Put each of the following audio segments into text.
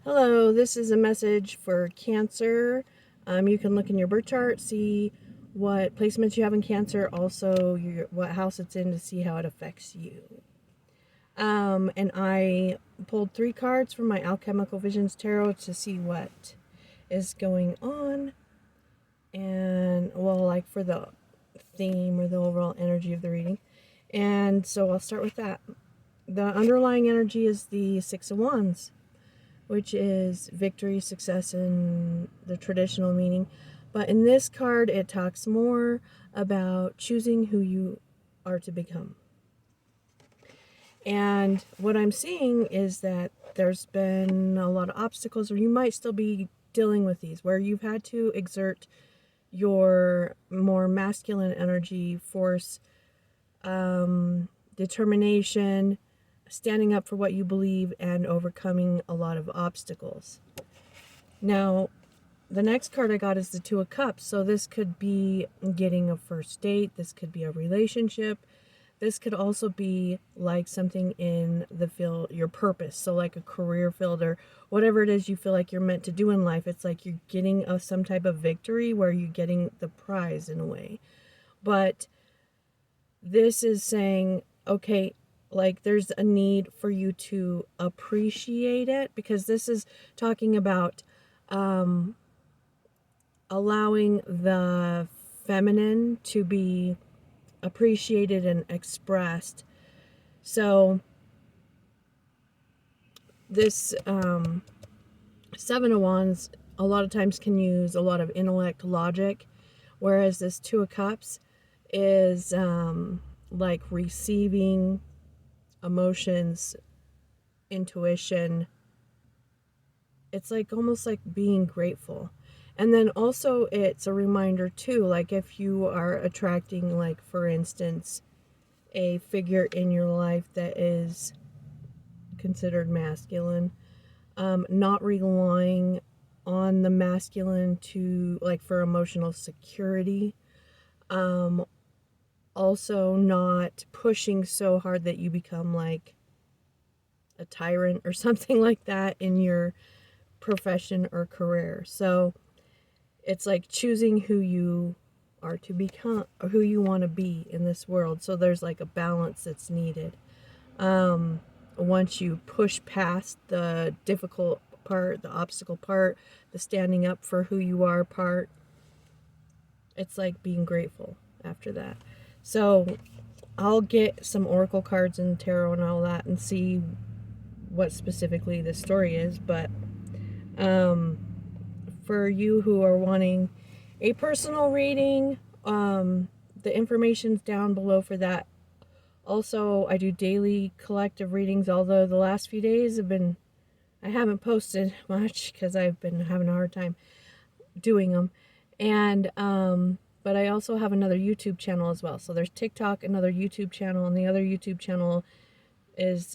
Hello, this is a message for Cancer. You can look in your birth chart, see what placements you have in Cancer, also what house it's in to see how it affects you. And I pulled 3 cards from my Alchemical Visions Tarot to see what is going on. And, well, like for the theme or the overall energy of the reading. And so I'll start with that. The underlying energy is the Six of Wands, which is victory, success in the traditional meaning. But in this card, it talks more about choosing who you are to become. And what I'm seeing is that there's been a lot of obstacles, or you might still be dealing with these, where you've had to exert your more masculine energy, force, determination, standing up for what you believe, and overcoming a lot of obstacles. Now, the next card I got is the Two of Cups. So this could be getting a first date. This could be a relationship. This could also be like something in the field, your purpose. So like a career field or whatever it is you feel like you're meant to do in life. It's like you're getting some type of victory where you're getting the prize in a way. But this is saying, okay, like there's a need for you to appreciate it, because this is talking about allowing the feminine to be appreciated and expressed. So this Seven of Wands a lot of times can use a lot of intellect, logic, whereas this Two of Cups is like receiving emotions, intuition. It's like almost like being grateful. And then also it's a reminder too, like if you are attracting, like for instance, a figure in your life that is considered masculine, not relying on the masculine to, like, for emotional security. Also not pushing so hard that you become like a tyrant or something like that in your profession or career. So it's like choosing who you are to become, or who you want to be in this world. So there's like a balance that's needed. Once you push past the difficult part, the obstacle part, the standing up for who you are part, it's like being grateful after that. So I'll get some oracle cards and tarot and all that and see what specifically the story is. But for you who are wanting a personal reading, the information's down below for that. Also, I do daily collective readings, although the last few days I haven't posted much because I've been having a hard time doing them. And but I also have another YouTube channel as well. So there's TikTok, another YouTube channel, and the other YouTube channel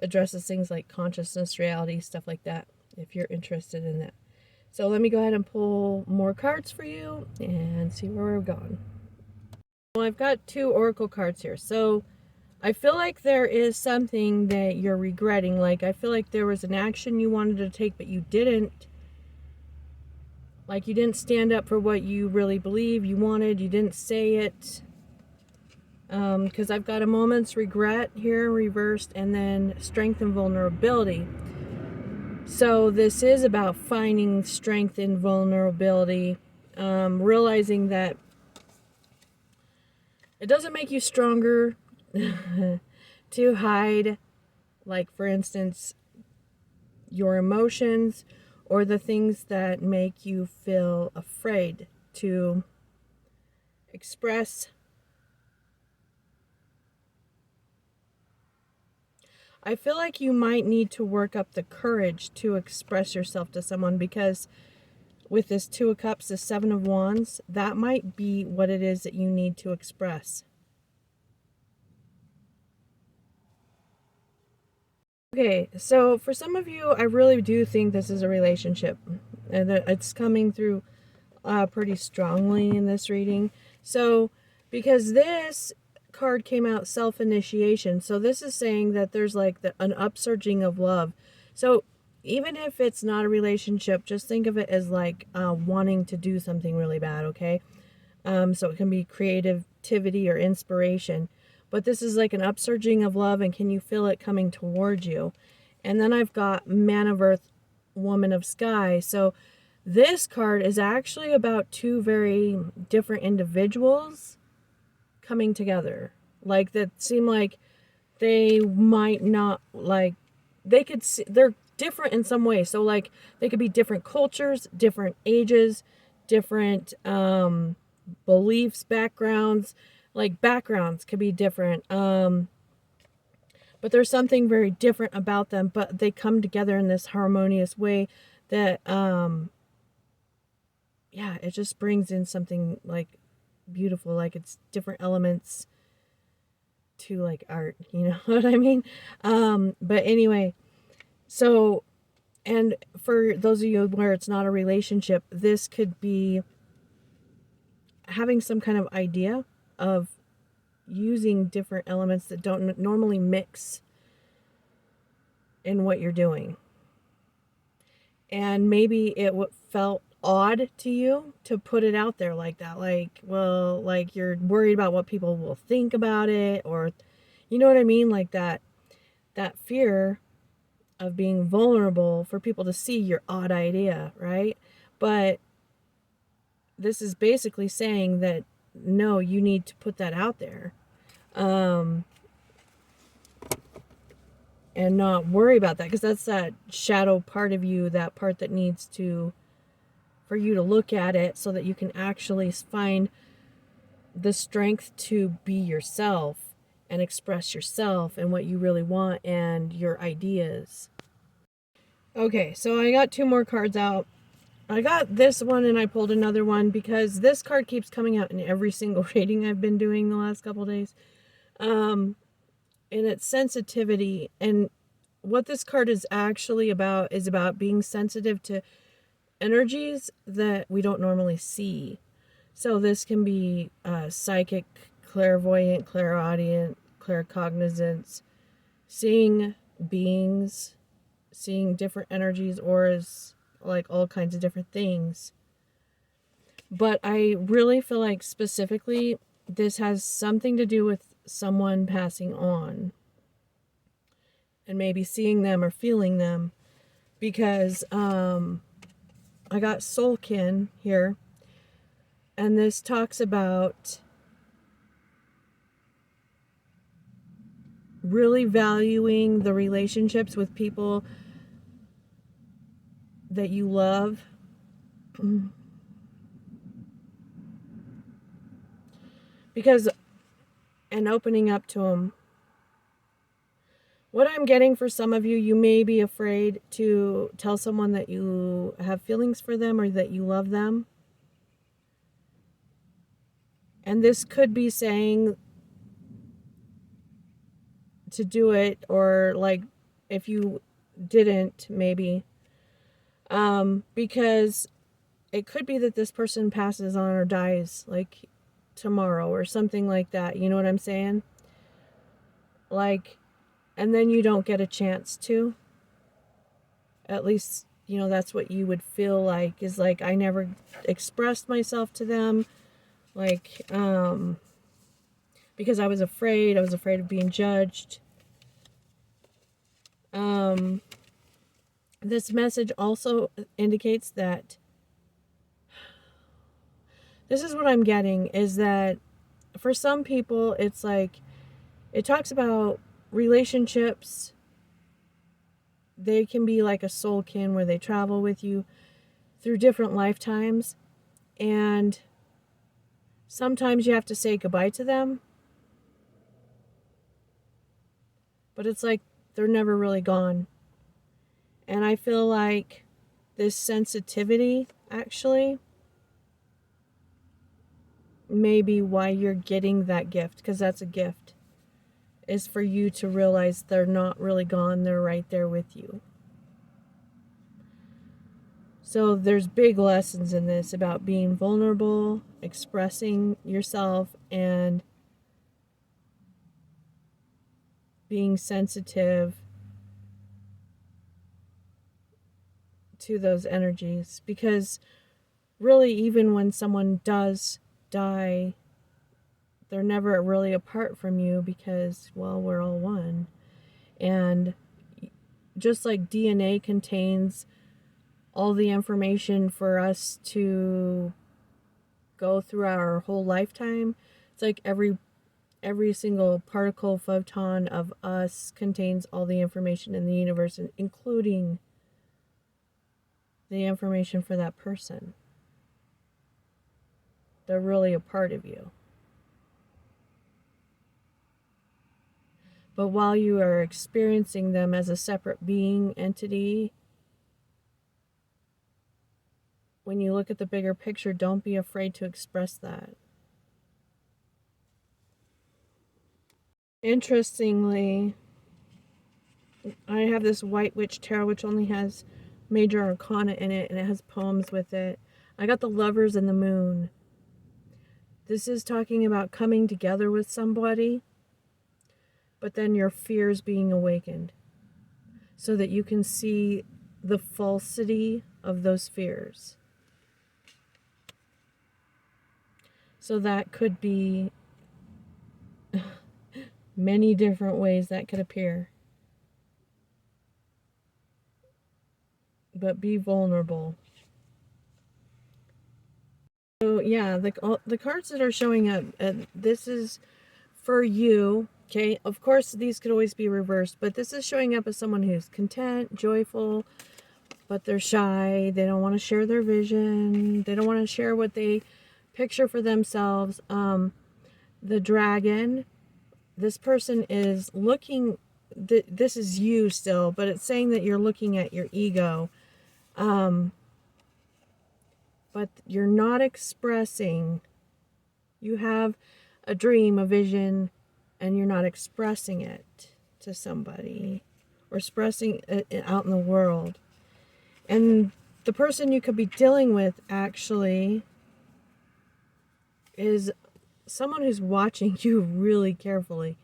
addresses things like consciousness, reality, stuff like that, if you're interested in that. So let me go ahead and pull more cards for you and see where we're going. Well, I've got 2 oracle cards here. So I feel like there is something that you're regretting. Like I feel like there was an action you wanted to take, but you didn't. Like you didn't stand up for what you really believe you wanted. You didn't say it. Because I've got a moment's regret here reversed, and then strength and vulnerability. So this is about finding strength in vulnerability, realizing that it doesn't make you stronger to hide, like for instance, your emotions or the things that make you feel afraid to express. I feel like you might need to work up the courage to express yourself to someone, because with this Two of Cups, the Seven of Wands, that might be what it is that you need to express. Okay, so for some of you, I really do think this is a relationship, and it's coming through pretty strongly in this reading. So, because this card came out, self-initiation, so this is saying that there's like an upsurging of love. So even if it's not a relationship, just think of it as like wanting to do something really bad, okay? So it can be creativity or inspiration. But this is like an upsurging of love, and can you feel it coming towards you? And then I've got Man of Earth, Woman of Sky. So this card is actually about two very different individuals coming together. Like, that seem like they might not, like, they could see, they're different in some way. So like they could be different cultures, different ages, different beliefs, backgrounds. Like backgrounds could be different. But there's something very different about them, but they come together in this harmonious way that yeah, it just brings in something like beautiful, like it's different elements to like art, you know what I mean? But anyway, so, and for those of you where it's not a relationship, this could be having some kind of idea of using different elements that don't normally mix in what you're doing. And maybe it felt odd to you to put it out there like that. Like, well, like you're worried about what people will think about it, or, you know what I mean? Like that fear of being vulnerable for people to see your odd idea, right? But this is basically saying that no, you need to put that out there, and not worry about that, because that's that shadow part of you, that part that needs to, for you to look at it so that you can actually find the strength to be yourself and express yourself and what you really want and your ideas. Okay, so I got two more cards out. I got this one and I pulled another one because this card keeps coming out in every single reading I've been doing the last couple of days. And it's sensitivity. And what this card is actually about is about being sensitive to energies that we don't normally see. So this can be psychic, clairvoyant, clairaudient, claircognizance, seeing beings, seeing different energies, auras, like all kinds of different things. But I really feel like specifically this has something to do with someone passing on and maybe seeing them or feeling them, because I got Soulkin here, and this talks about really valuing the relationships with people that you love. Because, and opening up to them. What I'm getting for some of you, you may be afraid to tell someone that you have feelings for them or that you love them. And this could be saying to do it, or like if you didn't, maybe. Because it could be that this person passes on or dies like tomorrow or something like that. You know what I'm saying? Like, and then you don't get a chance to. At least, you know, that's what you would feel like, is like, I never expressed myself to them. Like, because I was afraid of being judged. This message also indicates that, this is what I'm getting, is that for some people, it's like, it talks about relationships. They can be like a soul kin where they travel with you through different lifetimes. And sometimes you have to say goodbye to them. But it's like they're never really gone. And I feel like this sensitivity actually may be why you're getting that gift, because that's a gift, is for you to realize they're not really gone, they're right there with you. So there's big lessons in this about being vulnerable, expressing yourself, and being sensitive to those energies, because really, even when someone does die, they're never really apart from you, because, well, we're all one. And just like DNA contains all the information for us to go through our whole lifetime, it's like every single particle, photon of us contains all the information in the universe, including the information for that person. They're really a part of you. But while you are experiencing them as a separate being, entity, when you look at the bigger picture, don't be afraid to express that. Interestingly, I have this White Witch Tarot, which only has major arcana in it, and it has poems with it. I got the Lovers and the Moon. This is talking about coming together with somebody, but then your fears being awakened, so that you can see the falsity of those fears. So that could be many different ways that could appear. But be vulnerable. So yeah, the cards that are showing up, this is for you, okay? Of course, these could always be reversed, but this is showing up as someone who's content, joyful, but they're shy. They don't want to share their vision. They don't want to share what they picture for themselves. The dragon, this person is looking, this is you still, but it's saying that you're looking at your ego. But you're not expressing. You have a dream, a vision, and you're not expressing it to somebody or expressing it out in the world. And the person you could be dealing with actually is someone who's watching you really carefully.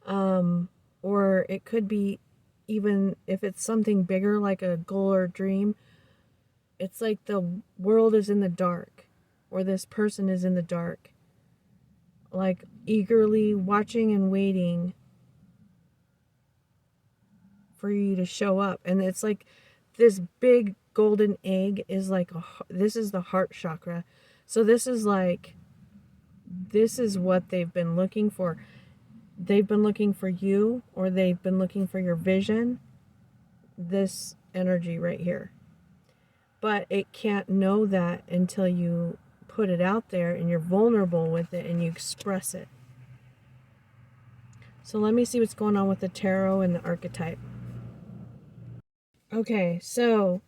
Or it could be, even if it's something bigger like a goal or dream, it's like the world is in the dark, or this person is in the dark, like eagerly watching and waiting for you to show up. And it's like this big golden egg is like this is the heart chakra. So this is like, this is what they've been looking for. They've been looking for you, or they've been looking for your vision, this energy right here. But it can't know that until you put it out there and you're vulnerable with it and you express it. So let me see what's going on with the tarot and the archetype. Okay, so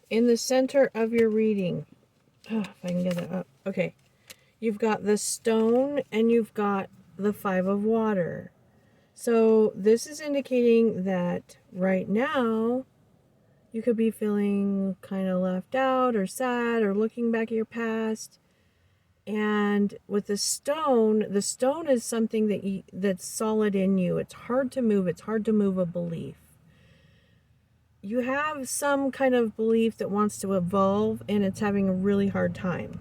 in the center of your reading, if I can get it up. Okay, you've got the stone and you've got the 5 of water. So this is indicating that right now you could be feeling kind of left out or sad or looking back at your past. And with the stone is something that's solid in you. It's hard to move. It's hard to move a belief. You have some kind of belief that wants to evolve, and it's having a really hard time.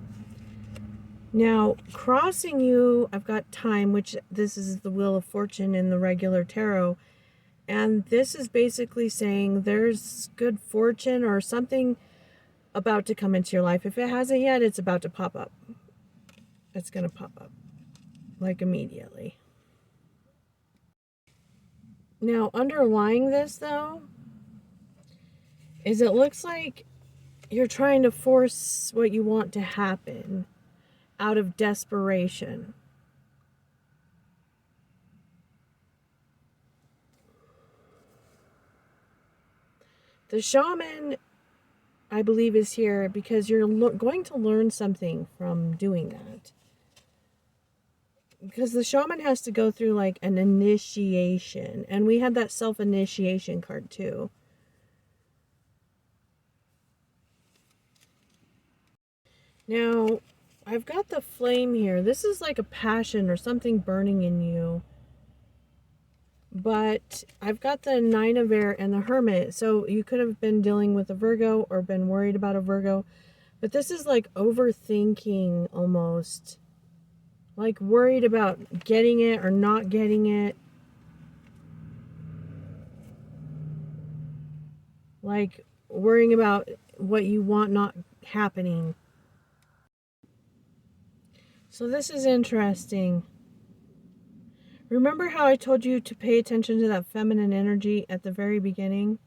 Now, crossing you, I've got time, which this is the Wheel of Fortune in the regular tarot. And this is basically saying there's good fortune or something about to come into your life. If it hasn't yet, it's about to pop up. It's going to pop up, like, immediately. Now, underlying this, though, is it looks like you're trying to force what you want to happen out of desperation. The shaman, I believe, is here because you're going to learn something from doing that. Because the shaman has to go through like an initiation. And we had that self-initiation card too. Now, I've got the flame here. This is like a passion or something burning in you. But I've got the Nine of Air and the Hermit. So you could have been dealing with a Virgo or been worried about a Virgo. But this is like overthinking almost. Like worried about getting it or not getting it. Like worrying about what you want not happening. So this is interesting. Remember how I told you to pay attention to that feminine energy at the very beginning?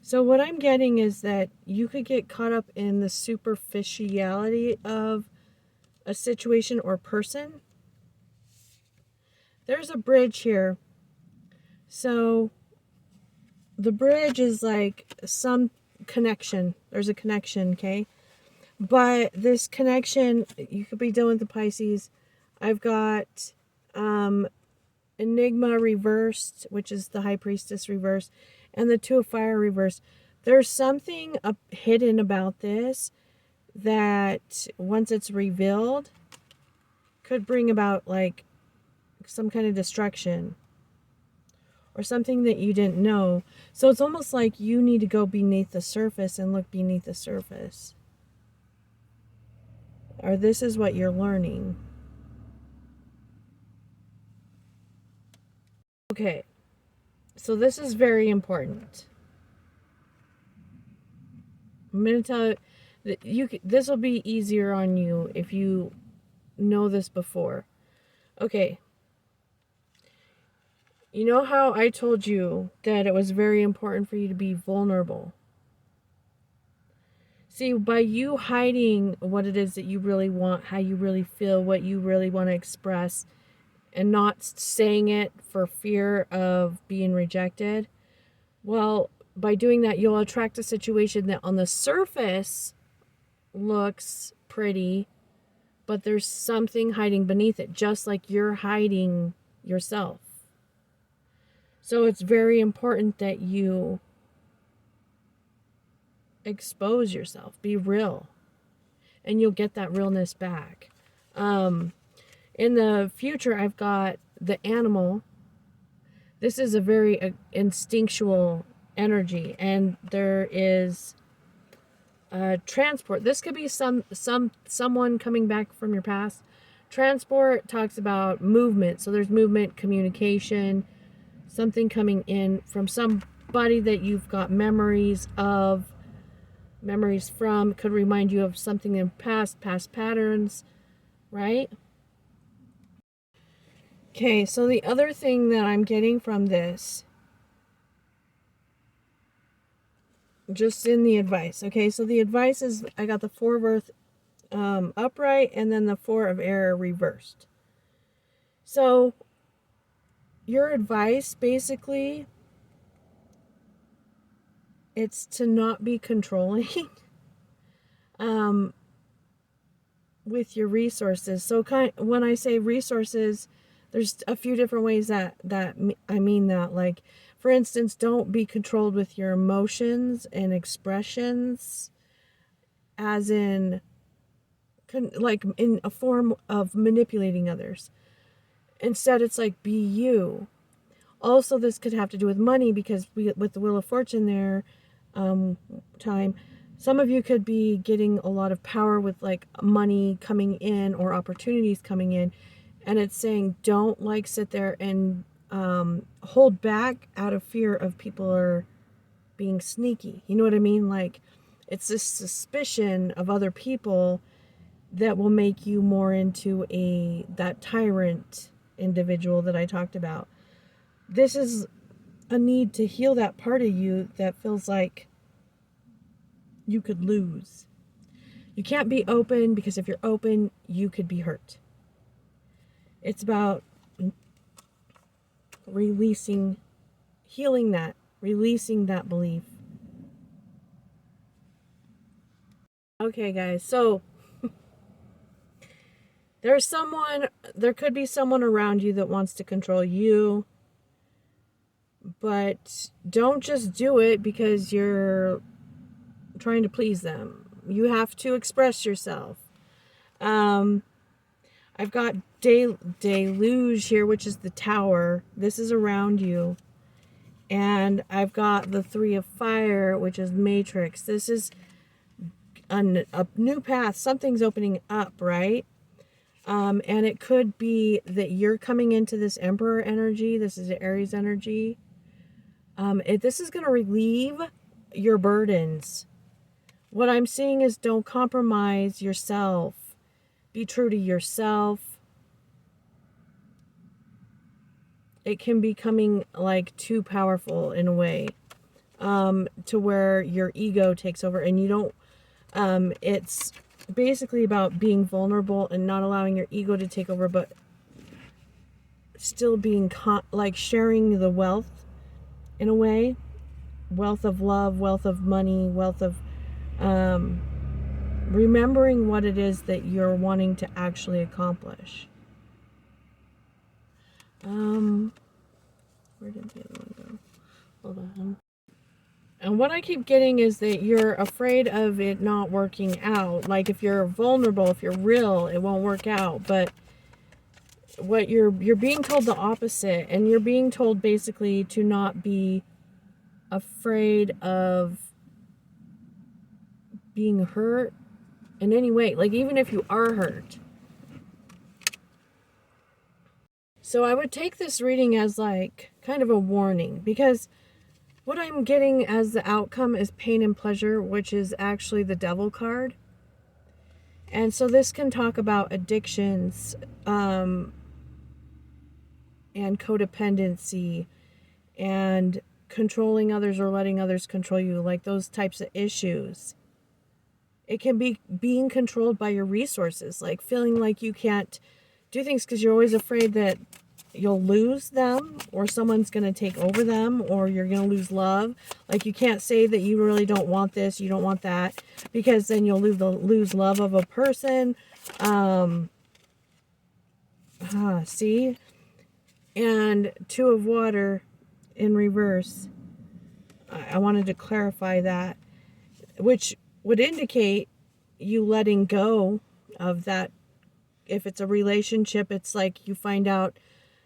So what I'm getting is that you could get caught up in the superficiality of a situation or person. There's a bridge here. So the bridge is like some connection. There's a connection, okay? But this connection, you could be dealing with the Pisces. I've got Enigma reversed, which is the High Priestess reversed, and the Two of Fire reversed. There's something hidden about this that once it's revealed could bring about like some kind of destruction or something that you didn't know. So it's almost like you need to go beneath the surface and look beneath the surface. Or this is what you're learning. Okay, so this is very important. I'm going to tell you that this will be easier on you if you know this before. Okay. You know how I told you that it was very important for you to be vulnerable? See, by you hiding what it is that you really want, how you really feel, what you really want to express, and not saying it for fear of being rejected, well, by doing that, you'll attract a situation that on the surface looks pretty, but there's something hiding beneath it, just like you're hiding yourself. So it's very important that you expose yourself, be real, and you'll get that realness back. In the future, I've got the animal. This is a very instinctual energy, and there is transport. This could be someone coming back from your past. Transport talks about movement, so there's movement, communication, something coming in from somebody that you've got memories from, could remind you of something in past patterns, right? Okay, so the other thing that I'm getting from this, just in the advice, okay, so the advice is I got the Four of Earth upright and then the Four of Air reversed. So your advice, basically, it's to not be controlling with your resources. So when I say resources, there's a few different ways that I mean that. Like, for instance, don't be controlled with your emotions and expressions, as in, like, in a form of manipulating others. Instead, it's like, be you. Also, this could have to do with money, because with the Wheel of Fortune there, some of you could be getting a lot of power with like money coming in or opportunities coming in. And it's saying, don't like sit there and hold back out of fear of people are being sneaky. You know what I mean? Like, it's this suspicion of other people that will make you more into that tyrant individual that I talked about. This is a need to heal that part of you that feels like you could lose. You can't be open, because if you're open, you could be hurt. It's about healing that, releasing that belief. Okay, guys, so there could be someone around you that wants to control you, but don't just do it because you're trying to please them. You have to express yourself. I've got deluge here, which is the tower. This is around you. And I've got the 3 of fire, which is matrix. This is a new path. Something's opening up, right? And it could be that you're coming into this emperor energy. This is Aries energy. This is going to relieve your burdens. What I'm seeing is don't compromise yourself. Be true to yourself. It can be coming like too powerful in a way, to where your ego takes over and you don't, it's basically about being vulnerable and not allowing your ego to take over, but still being like sharing the wealth in a way, wealth of love, wealth of money, wealth of, remembering what it is that you're wanting to actually accomplish. Where did the other one go? Hold on. And what I keep getting is that you're afraid of it not working out. Like if you're vulnerable, if you're real, it won't work out. But what you're being told the opposite, and you're being told basically to not be afraid of being hurt in any way. Like even if you are hurt. So I would take this reading as like kind of a warning, because what I'm getting as the outcome is pain and pleasure, which is actually the devil card. And so this can talk about addictions, and codependency and controlling others or letting others control you, like those types of issues. It can be being controlled by your resources, like feeling like you can't do things because you're always afraid that you'll lose them, or someone's going to take over them, or you're going to lose love. Like you can't say that you really don't want this, you don't want that, because then you'll lose love of a person. See? And 2 of water in reverse. I wanted to clarify that, which would indicate you letting go of that. If it's a relationship, it's like you find out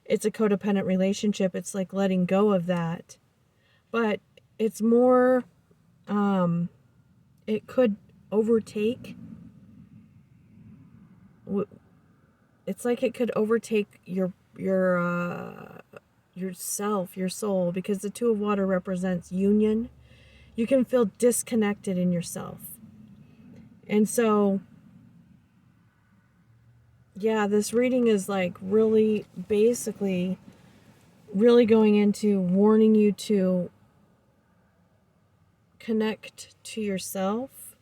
it's a codependent relationship. It's like letting go of that. But it's more, it could overtake. It's like it could overtake yourself, your soul, because the 2 of water represents union. You can feel disconnected in yourself. And so, yeah, this reading is like really, basically, really going into warning you to connect to yourself.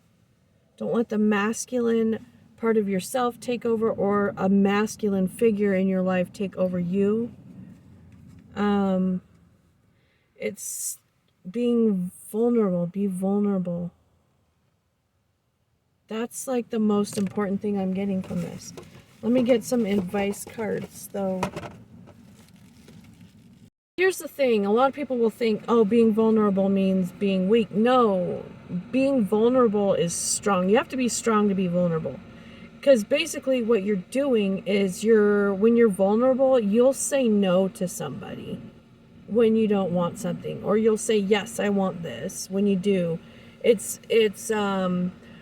Don't let the masculine part of yourself take over, or a masculine figure in your life take over you. It's being vulnerable. Be vulnerable. That's like the most important thing I'm getting from this. Let me get some advice cards, though. Here's the thing. A lot of people will think, oh, being vulnerable means being weak. No, being vulnerable is strong. You have to be strong to be vulnerable. Because basically what you're doing is when you're vulnerable, you'll say no to somebody when you don't want something. Or you'll say, yes, I want this when you do. It's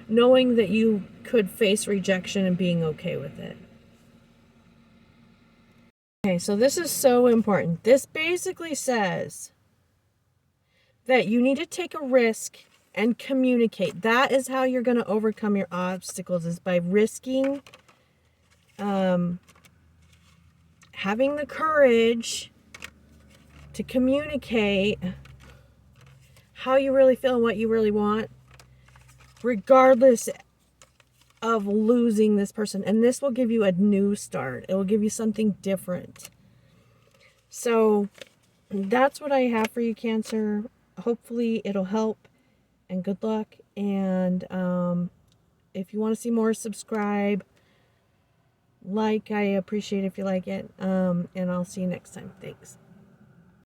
knowing that you could face rejection and being okay with it. Okay, so this is so important. This basically says that you need to take a risk and communicate. That is how you're going to overcome your obstacles, is by risking, having the courage to communicate how you really feel and what you really want, regardless of losing this person. And this will give you a new start. It will give you something different. So that's what I have for you, Cancer. Hopefully it'll help, and good luck. And if you want to see more, subscribe, like. I appreciate if you like it. And I'll see you next time. Thanks.